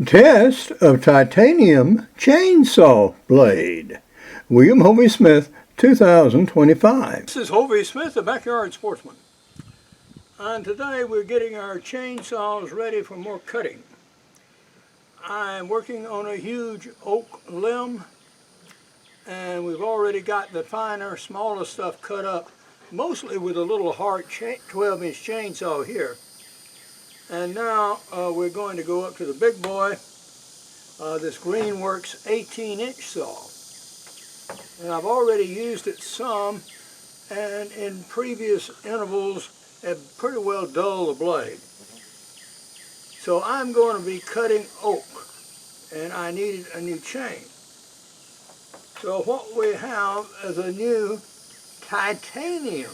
Test of titanium chainsaw blade. William Hovey Smith, 2025. This is Hovey Smith, the Backyard Sportsman. And today we're getting our chainsaws ready for more cutting. I'm working on a huge oak limb, and we've already got the finer, smaller stuff cut up, mostly with a little hard 12-inch chainsaw here. And now we're going to go up to the big boy, this Greenworks 18-inch saw. And I've already used it some, and in previous intervals have pretty well dulled the blade. So I'm going to be cutting oak, and I needed a new chain. So what we have is a new titanium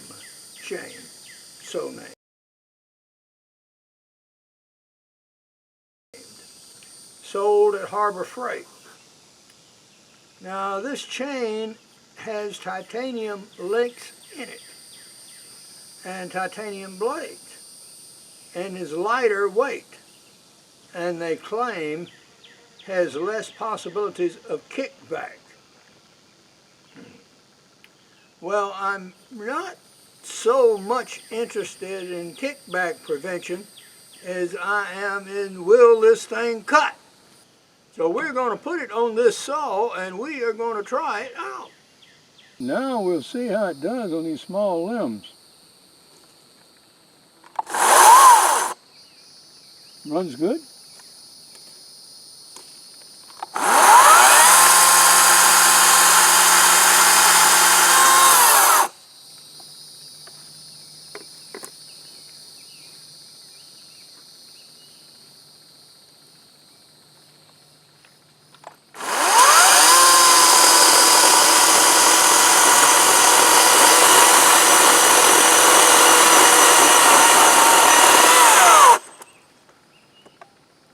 chain, so named. Sold at Harbor Freight. Now this chain has titanium links in it and titanium blades and is lighter weight, and they claim has less possibilities of kickback. Well, I'm not so much interested in kickback prevention as I am in will this thing cut. So we're going to put it on this saw and we are going to try it out. Now we'll see how it does on these small limbs. Runs good.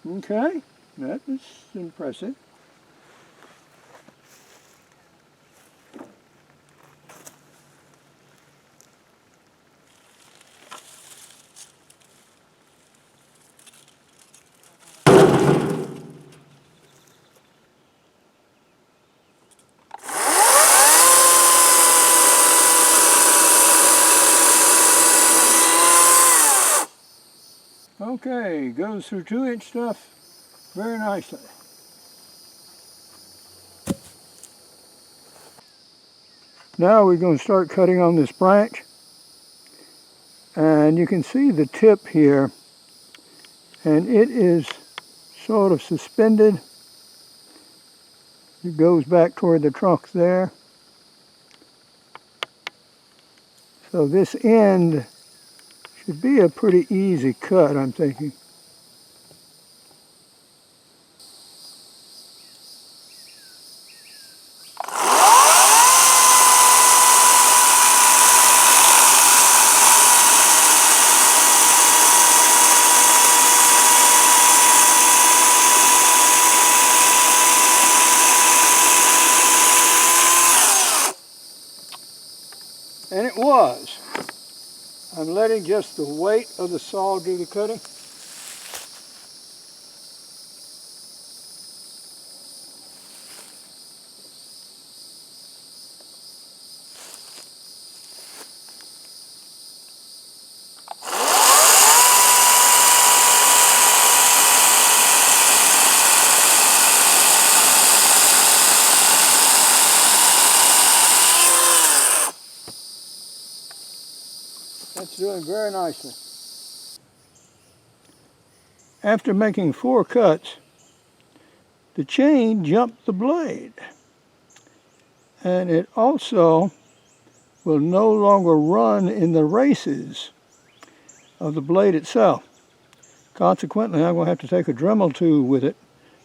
Okay, that is impressive. Okay, goes through 2-inch stuff very nicely. Now we're going to start cutting on this branch, and you can see the tip here, and it is sort of suspended. It goes back toward the trunk there. So this end should be a pretty easy cut, I'm thinking. And it was. I'm letting just the weight of the saw do the cutting. That's doing very nicely. After making 4 cuts, the chain jumped the blade, and it also will no longer run in the races of the blade itself. Consequently, I'm going to have to take a Dremel tool with it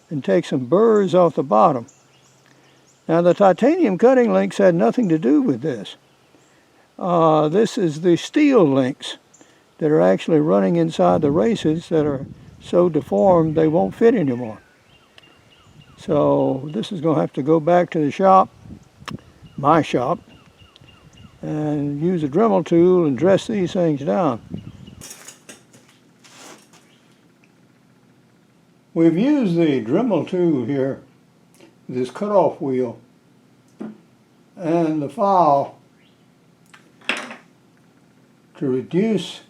and take some burrs off the bottom. Now the titanium cutting links had nothing to do with this. This is the steel links that are actually running inside the races that are so deformed they won't fit anymore. So this is going to have to go back to the shop, my shop, and use a Dremel tool and dress these things down. We've used the Dremel tool here, this cutoff wheel, and the file to reduce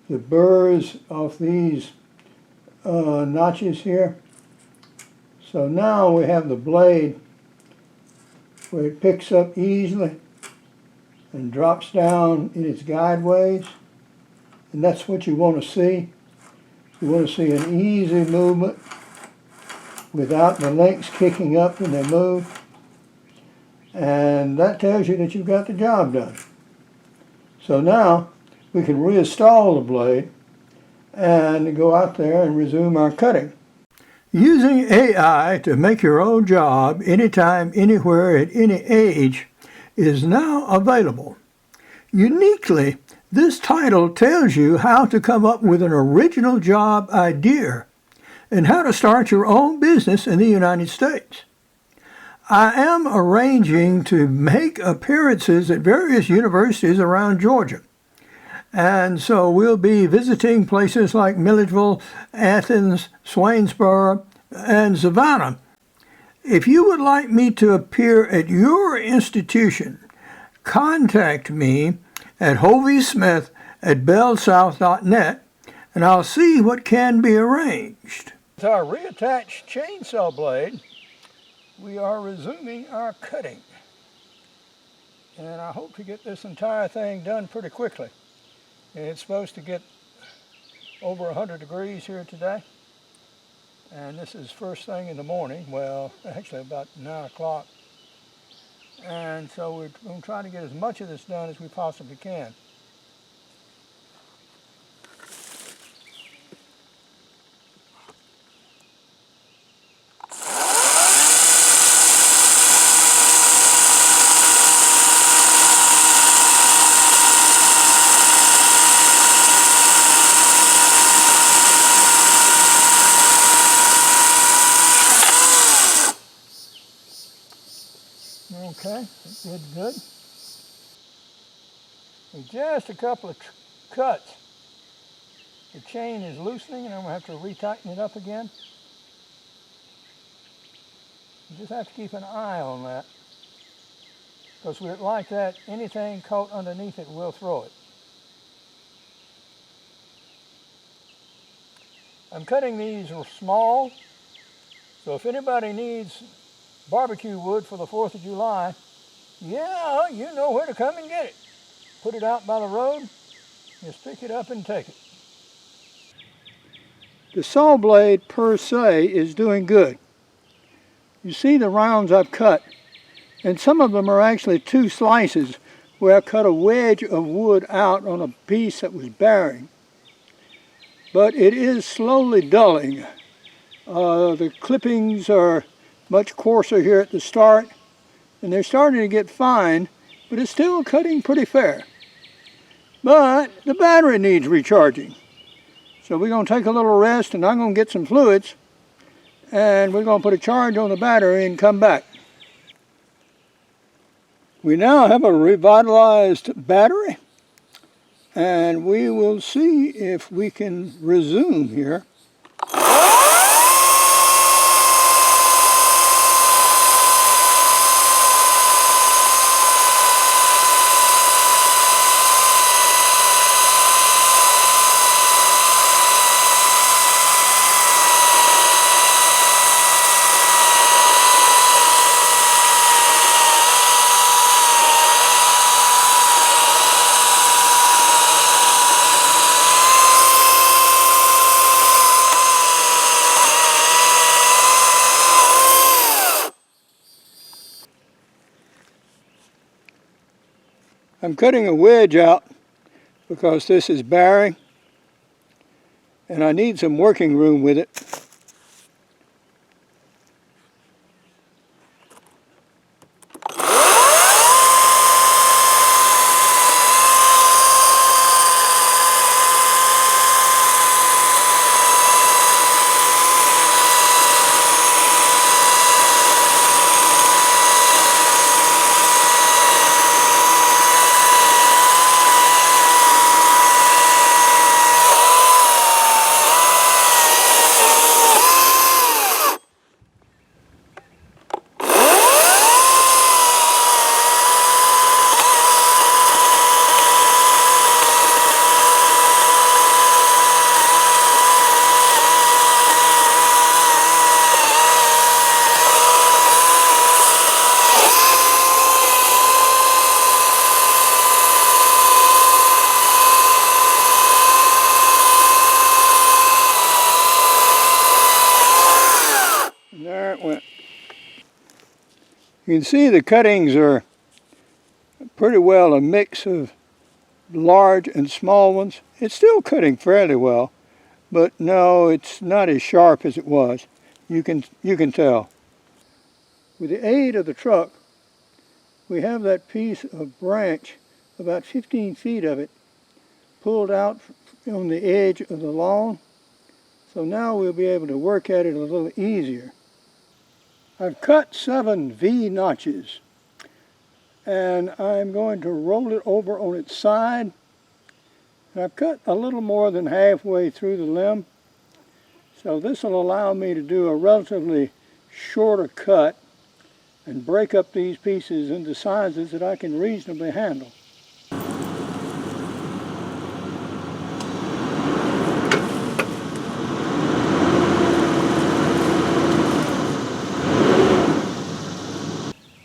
the burrs of these notches here. So now we have the blade where it picks up easily and drops down in its guideways, and that's what you want to see. You want to see an easy movement without the links kicking up when they move, and that tells you that you've got the job done. So now we can reinstall the blade and go out there and resume our cutting. Using AI to make your own job anytime, anywhere, at any age is now available. Uniquely, this title tells you how to come up with an original job idea and how to start your own business in the United States. I am arranging to make appearances at various universities around Georgia. And so we'll be visiting places like Milledgeville, Athens, Swainsboro, and Savannah. If you would like me to appear at your institution, contact me at hoviesmith@bellsouth.net, and I'll see what can be arranged. With our reattached chainsaw blade, we are resuming our cutting. And I hope to get this entire thing done pretty quickly. It's supposed to get over 100 degrees here today. And this is first thing in the morning, well, actually about 9 o'clock. And so we're going to try to get as much of this done as we possibly can. Okay, it did good. With just a couple of cuts, the chain is loosening and I'm going to have to retighten it up again. You just have to keep an eye on that, because with it like that, anything caught underneath it will throw it. I'm cutting these small, so if anybody needs barbecue wood for the 4th of July, yeah, you know where to come and get it. Put it out by the road, just pick it up and take it. The saw blade per se is doing good. You see the rounds I've cut, and some of them are actually 2 slices where I cut a wedge of wood out on a piece that was bearing. But it is slowly dulling. The clippings are much coarser here at the start, and they're starting to get fine, but it's still cutting pretty fair. But the battery needs recharging. So we're going to take a little rest, and I'm going to get some fluids, and we're going to put a charge on the battery and come back. We now have a revitalized battery, and we will see if we can resume here. I'm cutting a wedge out because this is bearing, and I need some working room with it. that went. You can see the cuttings are pretty well a mix of large and small ones. It's still cutting fairly well, but no, it's not as sharp as it was. You can tell. With the aid of the truck, we have that piece of branch, about 15 feet of it, pulled out on the edge of the lawn. So now we'll be able to work at it a little easier. I've cut 7 V notches, and I'm going to roll it over on its side. And I've cut a little more than halfway through the limb, so this will allow me to do a relatively shorter cut and break up these pieces into sizes that I can reasonably handle.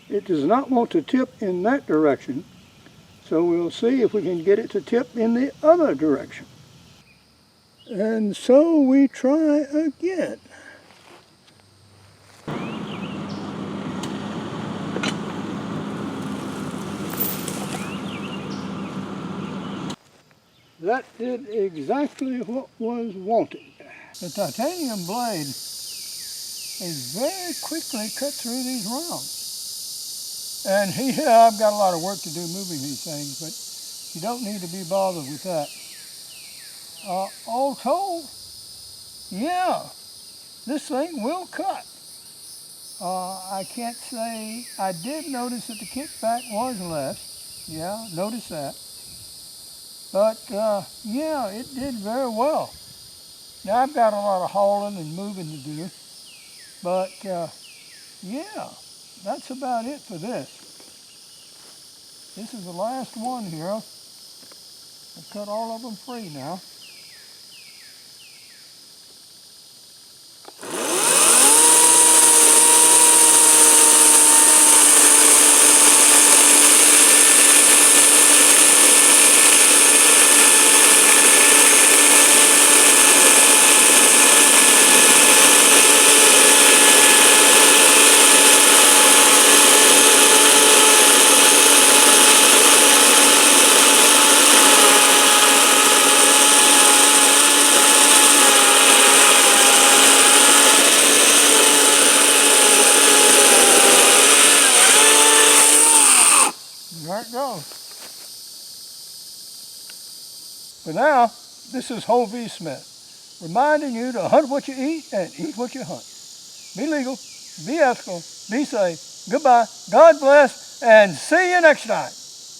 It does not want to tip in that direction, so we'll see if we can get it to tip in the other direction. And so we try again. That did exactly what was wanted. The titanium blade is very quickly cut through these rounds. And yeah, I've got a lot of work to do moving these things, but you don't need to be bothered with that. All told, yeah, this thing will cut. I can't say, I did notice that the kickback was less. Yeah, notice that. But yeah, it did very well. Now I've got a lot of hauling and moving to do, but yeah, that's about it for this. This is the last one here. I've cut all of them free now. There it goes. But now, this is Hovey Smith, reminding you to hunt what you eat and eat what you hunt. Be legal, be ethical, be safe. Goodbye, God bless, and see you next time.